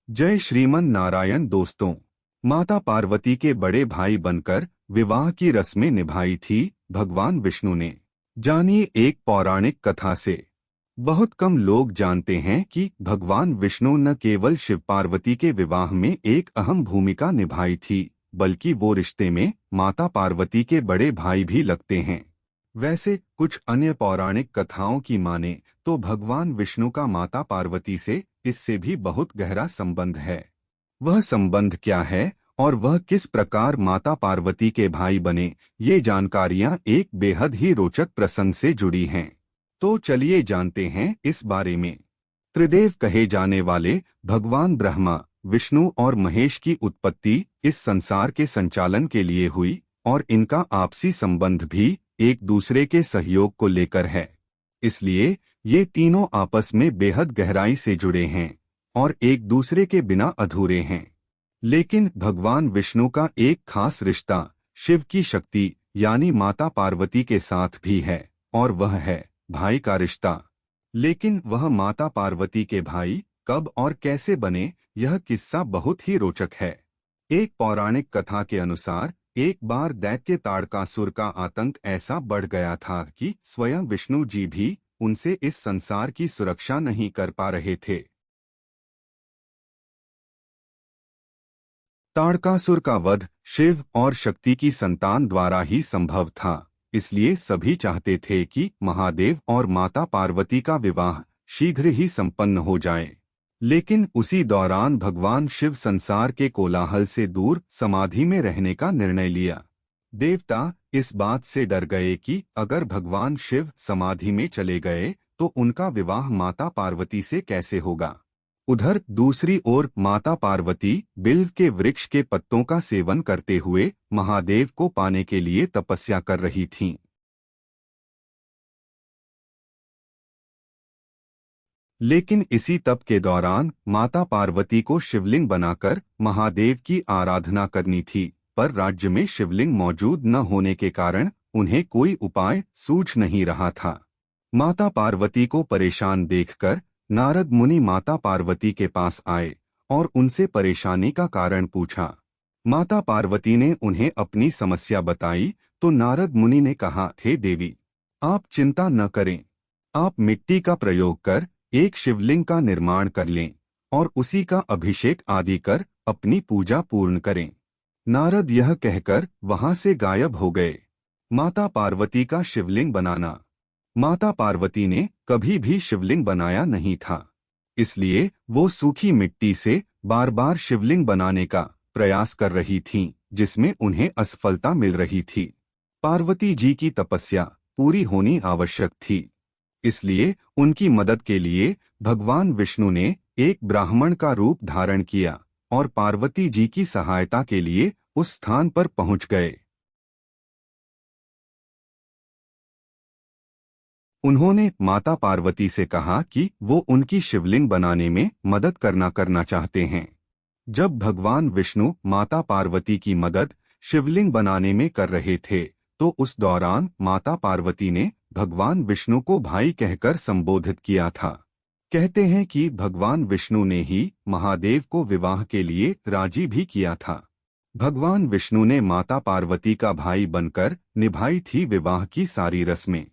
जय श्रीमन नारायण दोस्तों। माता पार्वती के बड़े भाई बनकर विवाह की रस्में निभाई थी भगवान विष्णु ने। जानिए एक पौराणिक कथा से। बहुत कम लोग जानते हैं कि भगवान विष्णु न केवल शिव पार्वती के विवाह में एक अहम भूमिका निभाई थी, बल्कि वो रिश्ते में माता पार्वती के बड़े भाई भी लगते हैं। वैसे कुछ अन्य पौराणिक कथाओं की माने तो भगवान विष्णु का माता पार्वती से इससे भी बहुत गहरा संबंध है। वह संबंध क्या है और वह किस प्रकार माता पार्वती के भाई बने, ये जानकारियां एक बेहद ही रोचक प्रसंग से जुड़ी हैं। तो चलिए जानते हैं इस बारे में। त्रिदेव कहे जाने वाले भगवान ब्रह्मा, विष्णु और महेश की उत्पत्ति इस संसार के संचालन के लिए हुई और इनका आपसी संबंध भी एक दूसरे के सहयोग को लेकर है। इसलिए ये तीनों आपस में बेहद गहराई से जुड़े हैं और एक दूसरे के बिना अधूरे हैं। लेकिन भगवान विष्णु का एक खास रिश्ता शिव की शक्ति यानी माता पार्वती के साथ भी है और वह है भाई का रिश्ता। लेकिन वह माता पार्वती के भाई कब और कैसे बने, यह किस्सा बहुत ही रोचक है। एक पौराणिक कथा के अनुसार एक बार दैत्य ताड़कासुर का आतंक ऐसा बढ़ गया था कि स्वयं विष्णु जी भी उनसे इस संसार की सुरक्षा नहीं कर पा रहे थे। ताड़कासुर का वध शिव और शक्ति की संतान द्वारा ही संभव था, इसलिए सभी चाहते थे कि महादेव और माता पार्वती का विवाह शीघ्र ही संपन्न हो जाए। लेकिन उसी दौरान भगवान शिव संसार के कोलाहल से दूर समाधि में रहने का निर्णय लिया। देवता इस बात से डर गए कि अगर भगवान शिव समाधि में चले गए तो उनका विवाह माता पार्वती से कैसे होगा। उधर दूसरी ओर माता पार्वती बिल्व के वृक्ष के पत्तों का सेवन करते हुए महादेव को पाने के लिए तपस्या कर रही थीं। लेकिन इसी तप के दौरान माता पार्वती को शिवलिंग बनाकर महादेव की आराधना करनी थी, पर राज्य में शिवलिंग मौजूद न होने के कारण उन्हें कोई उपाय सूझ नहीं रहा था। माता पार्वती को परेशान देखकर नारद मुनि माता पार्वती के पास आए और उनसे परेशानी का कारण पूछा। माता पार्वती ने उन्हें अपनी समस्या बताई तो नारद मुनि ने कहा, हे देवी, आप चिंता न करें, आप मिट्टी का प्रयोग कर एक शिवलिंग का निर्माण कर लें और उसी का अभिषेक आदि कर अपनी पूजा पूर्ण करें। नारद यह कहकर वहां से गायब हो गए। माता पार्वती का शिवलिंग बनाना। माता पार्वती ने कभी भी शिवलिंग बनाया नहीं था, इसलिए वो सूखी मिट्टी से बार बार शिवलिंग बनाने का प्रयास कर रही थीं, जिसमें उन्हें असफलता मिल रही थी। पार्वती जी की तपस्या पूरी होनी आवश्यक थी, इसलिए उनकी मदद के लिए भगवान विष्णु ने एक ब्राह्मण का रूप धारण किया और पार्वती जी की सहायता के लिए उस स्थान पर पहुंच गए। उन्होंने माता पार्वती से कहा कि वो उनकी शिवलिंग बनाने में मदद करना चाहते हैं। जब भगवान विष्णु माता पार्वती की मदद शिवलिंग बनाने में कर रहे थे तो उस दौरान माता पार्वती ने भगवान विष्णु को भाई कहकर संबोधित किया था। कहते हैं कि भगवान विष्णु ने ही महादेव को विवाह के लिए राजी भी किया था। भगवान विष्णु ने माता पार्वती का भाई बनकर निभाई थी विवाह की सारी रस्में।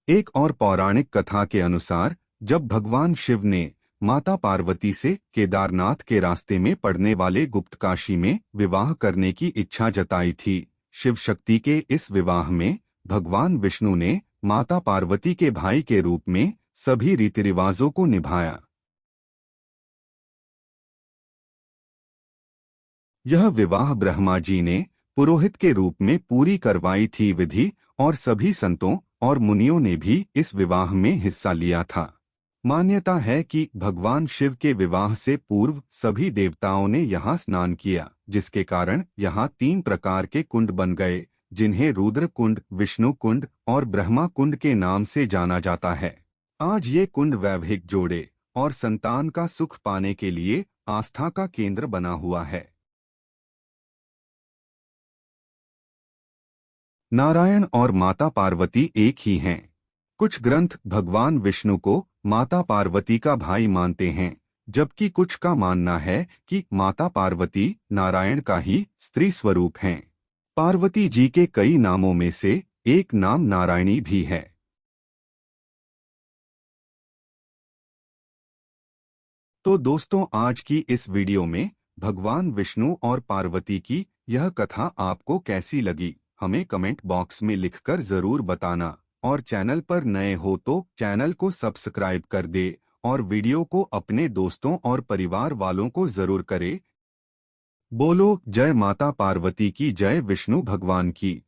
एक और पौराणिक कथा के अनुसार जब भगवान शिव ने माता पार्वती से केदारनाथ के रास्ते में पड़ने वाले गुप्तकाशी में विवाह करने की इच्छा जताई थी, शिव शक्ति के इस विवाह में भगवान विष्णु ने माता पार्वती के भाई के रूप में सभी रीति रिवाजों को निभाया। यह विवाह ब्रह्मा जी ने पुरोहित के रूप में पूरी करवाई थी विधि और सभी संतों और मुनियों ने भी इस विवाह में हिस्सा लिया था। मान्यता है कि भगवान शिव के विवाह से पूर्व सभी देवताओं ने यहाँ स्नान किया, जिसके कारण यहाँ 3 प्रकार के कुंड बन गए, जिन्हें रुद्र कुंड, विष्णु कुंड और ब्रह्मा कुंड के नाम से जाना जाता है। आज ये कुंड वैवाहिक जोड़े और संतान का सुख पाने के लिए आस्था का केंद्र बना हुआ है। नारायण और माता पार्वती एक ही हैं। कुछ ग्रंथ भगवान विष्णु को माता पार्वती का भाई मानते हैं, जबकि कुछ का मानना है कि माता पार्वती नारायण का ही स्त्री स्वरूप हैं। पार्वती जी के कई नामों में से एक नाम नारायणी भी है। तो दोस्तों, आज की इस वीडियो में भगवान विष्णु और पार्वती की यह कथा आपको कैसी लगी, हमें कमेंट बॉक्स में लिखकर जरूर बताना। और चैनल पर नए हो तो चैनल को सब्सक्राइब कर दे और वीडियो को अपने दोस्तों और परिवार वालों को जरूर करें। बोलो जय माता पार्वती की, जय विष्णु भगवान की।